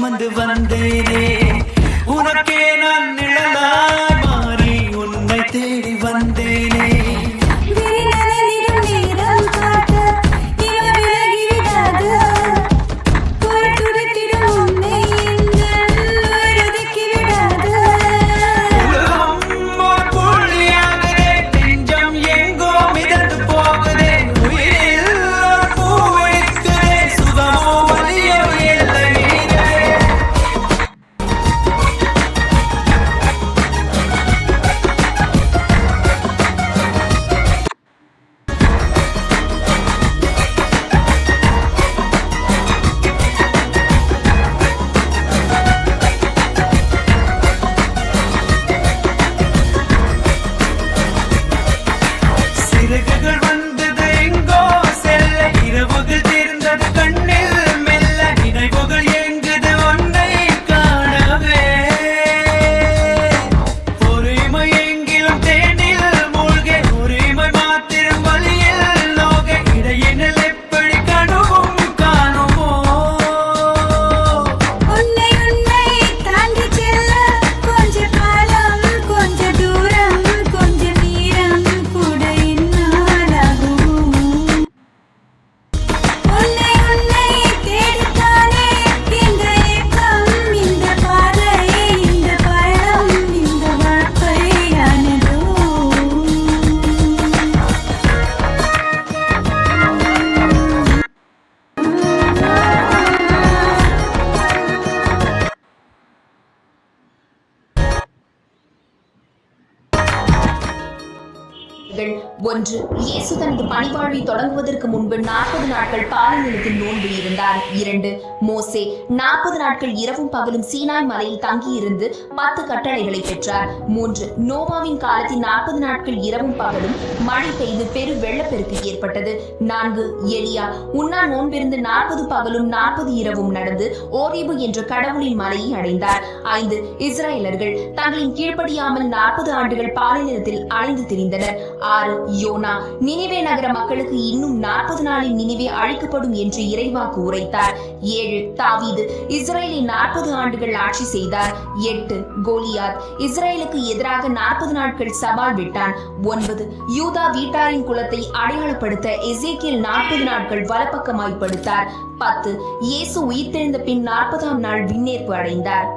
சுமந்து வந்தேனே உனக்கே நான் நிழலாய் மாறி உன்னை தேடி வந்தேனே ஒன்று, இயேசு தனது பணிவாழ்வை தொடங்குவதற்கு முன்பு 40 நாட்கள் பாலை நிலத்தில் நோன்பு இருந்தார். 2, மோசே 40 நாட்கள் இரவும் பகலும் சீனாய் மலையில் தங்கியிருந்து 10 கட்டளைகளை பெற்றார். 3, நோவாவின் காலத்தில் 40 நாட்கள் இரவும் பகலும் மழை பெய்து பெரு வெள்ளப்பெருக்கு ஏற்பட்டது. 4, எலியா உண்ணா நோன்பிருந்து 40 பகலும் 40 இரவும் நடந்து ஓரேபு என்ற கடவுளின் மலையை அடைந்தார். 5, இஸ்ரேலர்கள் தங்களின் கீழ்ப்படியாமல் 40 ஆண்டுகள் பாலை நிலத்தில் அலைந்து திரிந்தனர். 6, யோனா நினிவே நகர மக்களுக்கு இன்னும் 40 நாளில் நினிவே அழிக்கப்படும் என்று இறைவாக்கு உரைத்தார். 7, தாவீது இஸ்ரேலில் 40 ஆண்டுகள் ஆட்சி செய்தார். 8, கோலியாத் இஸ்ரேலுக்கு எதிராக 40 நாட்கள் சவால் விட்டான். 9, யூதா வீட்டாரின் குலத்தை அடையாளப்படுத்த எசேக்கியேல் 40 நாட்கள் வலப்பக்கமாய் படுத்தார். 10, இயேசு உயிர்த்தெழுந்த பின் 40ஆம் நாள் விண்ணேற்பு அடைந்தார்.